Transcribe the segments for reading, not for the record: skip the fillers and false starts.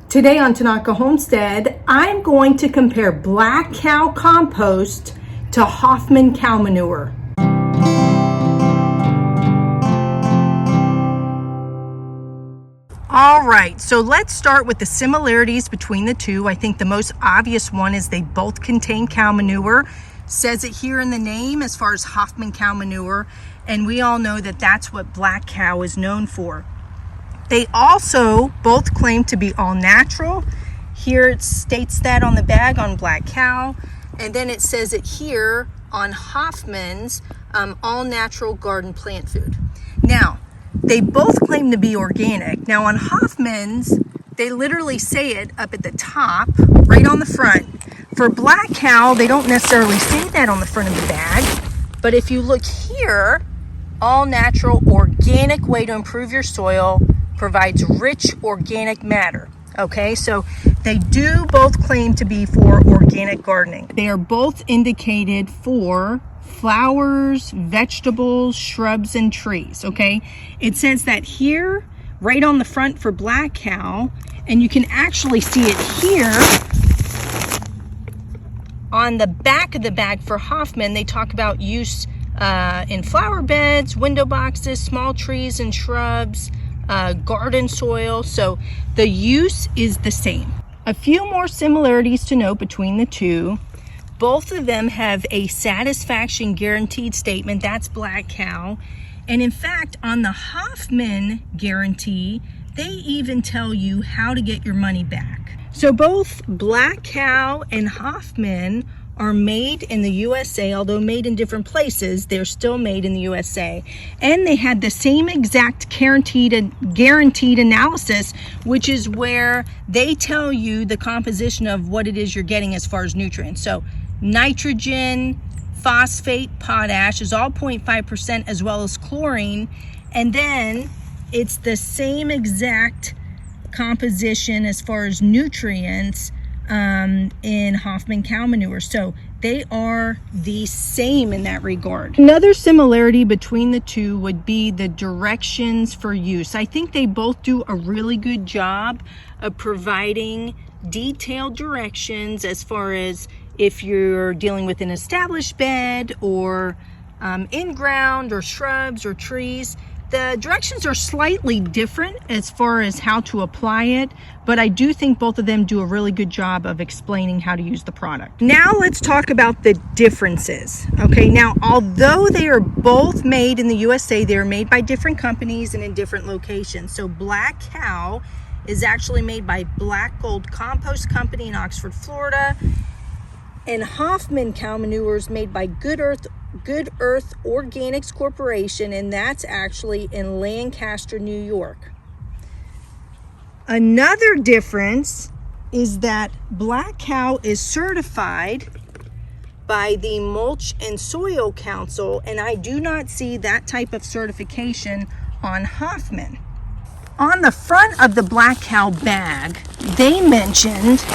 Today on Tanaka Homestead, I'm going to compare black cow compost to Hoffman cow manure. All right, so let's start with the similarities between the two. I think the most obvious one is they both contain cow manure. Says it here in the name as far as Hoffman cow manure, and we all know that that's what black cow is known for. They also both claim to be all natural. Here it states that on the bag on black cow, and then it says it here on Hoffman's all natural garden plant food. Now, they both claim to be organic. Now on Hoffman's, they literally say it up at the top, right on the front. For black cow, they don't necessarily say that on the front of the bag, but if you look here, all natural organic way to improve your soil, provides rich organic matter. Okay, so they do both claim to be for organic gardening. They are both indicated for flowers, vegetables, shrubs, and trees. Okay, it says that here, right on the front for black cow, and you can actually see it here on the back of the bag for Hoffman. They talk about use in flower beds, window boxes, small trees and shrubs, garden soil. So the use is the same. A few more similarities to note between the two. Both of them have a satisfaction guaranteed statement. That's black cow. And in fact, on the Hoffman guarantee, they even tell you how to get your money back. So both black cow and Hoffman are made in the USA, although made in different places, they're still made in the USA. And they had the same exact guaranteed analysis, which is where they tell you the composition of what it is you're getting as far as nutrients. So nitrogen, phosphate, potash is all 0.5%, as well as chlorine. And then it's the same exact composition as far as nutrients in Hoffman cow manure. So they are the same in that regard. Another similarity between the two would be the directions for use. I think they both do a really good job of providing detailed directions as far as if you're dealing with an established bed or in ground or shrubs or trees. The directions are slightly different as far as how to apply it, but I do think both of them do a really good job of explaining how to use the product. Now let's talk about the differences. Okay, now although they are both made in the USA, they are made by different companies and in different locations. So black cow is actually made by Black Gold Compost Company in Oxford, Florida, and Hoffman cow manure is made by Good Earth Organics Corporation, and that's actually in Lancaster, New York. Another difference is that black cow is certified by the Mulch and Soil Council, and I do not see that type of certification on Hoffman. On the front of the black cow bag, they mentioned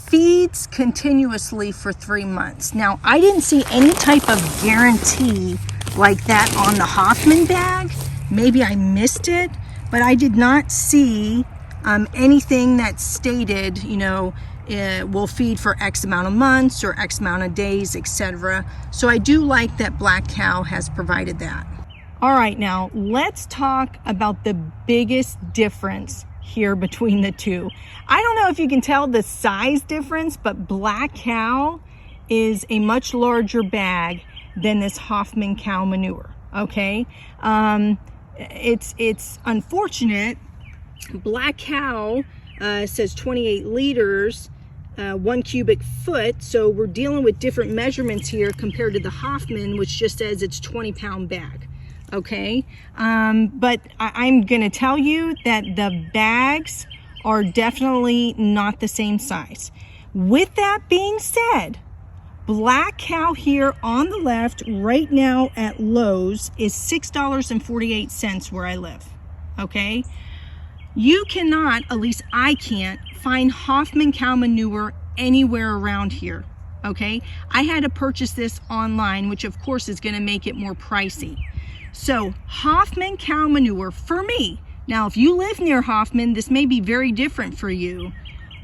feeds continuously for 3 months. Now, I didn't see any type of guarantee like that on the Hoffman bag. Maybe I missed it, but I did not see anything that stated, will feed for X amount of months or X amount of days, etc. So I do like that black cow has provided that. All right, now let's talk about the biggest difference here between the two. I don't know if you can tell the size difference, but black cow is a much larger bag than this Hoffman cow manure. Okay, it's unfortunate. Black cow says 28 liters, 1 cubic foot. So we're dealing with different measurements here compared to the Hoffman, which just says it's 20-pound bag. Okay, but I'm gonna tell you that the bags are definitely not the same size. With that being said, black cow here on the left right now at Lowe's is $6.48 where I live. Okay, you cannot, at least I can't, find Hoffman cow manure anywhere around here. Okay, I had to purchase this online, which of course is going to make it more pricey. So Hoffman cow manure for me Now, if you live near Hoffman, this may be very different for you,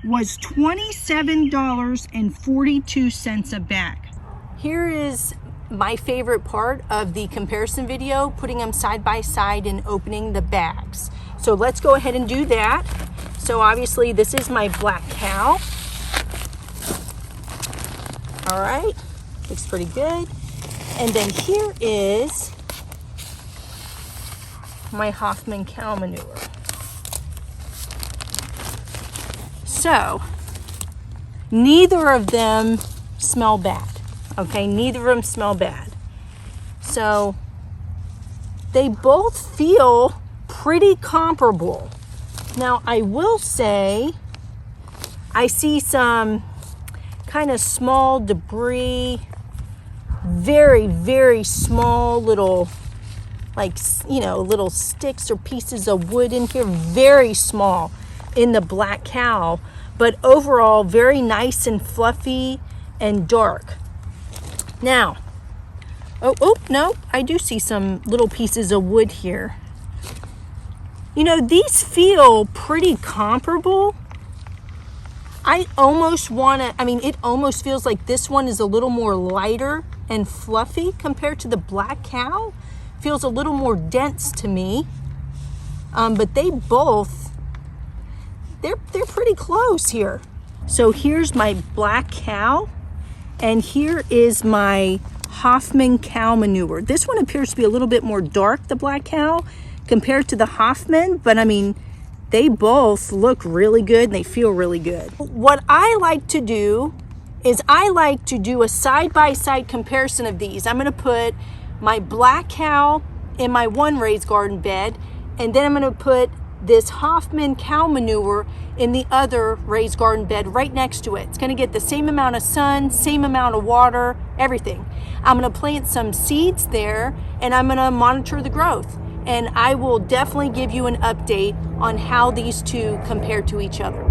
was $27.42 a bag. Here is my favorite part of the comparison video, putting them side by side and opening the bags. So let's go ahead and do that. So obviously this is my black cow. All right, looks pretty good. And then here is my Hoffman cow manure. So neither of them smell bad. Okay, neither of them smell bad. So they both feel pretty comparable. Now I will say I see some kind of small debris, very, very small little, like, you know, little sticks or pieces of wood in here, very small in the black cow, but overall very nice and fluffy and dark. Now, oh no, I do see some little pieces of wood here. You know, these feel pretty comparable. I almost want to, it almost feels like this one is a little more lighter and fluffy compared to the black cow. Feels a little more dense to me. But they both, they're pretty close here. So here's my black cow, and here is my Hoffman cow manure. This one appears to be a little bit more dark, the black cow, compared to the Hoffman, but they both look really good and they feel really good. What I like to do is I like to do a side-by-side comparison of these. I'm gonna put my black cow in my one raised garden bed, and then I'm gonna put this Hoffman cow manure in the other raised garden bed right next to it. It's gonna get the same amount of sun, same amount of water, everything. I'm gonna plant some seeds there, and I'm gonna monitor the growth. And I will definitely give you an update on how these two compare to each other.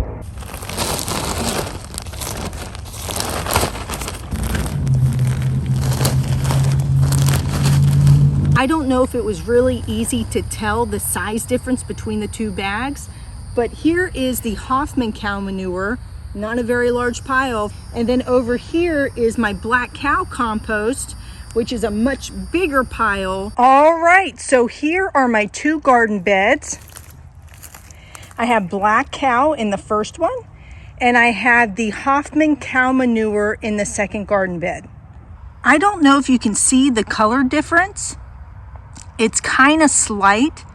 I don't know if it was really easy to tell the size difference between the two bags, but here is the Hoffman cow manure, not a very large pile. And then over here is my black cow compost, which is a much bigger pile. All right, so here are my two garden beds. I have black cow in the first one, and I have the Hoffman cow manure in the second garden bed. I don't know if you can see the color difference. It's kind of slight,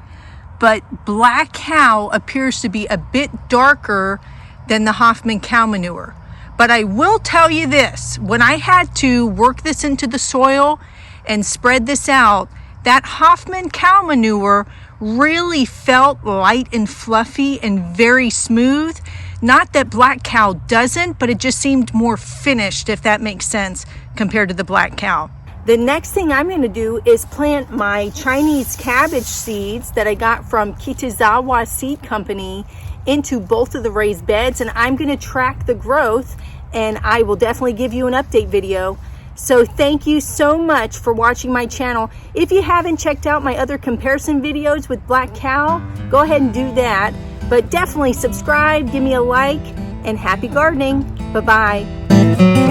but black cow appears to be a bit darker than the Hoffman cow manure. But I will tell you this, when I had to work this into the soil and spread this out, that Hoffman cow manure really felt light and fluffy and very smooth. Not that black cow doesn't, but it just seemed more finished, if that makes sense, compared to the black cow. The next thing I'm going to do is plant my Chinese cabbage seeds that I got from Kitazawa Seed Company into both of the raised beds, and I'm going to track the growth, and I will definitely give you an update video. So thank you so much for watching my channel. If you haven't checked out my other comparison videos with black cow, go ahead and do that. But definitely subscribe, give me a like, and happy gardening. Bye-bye.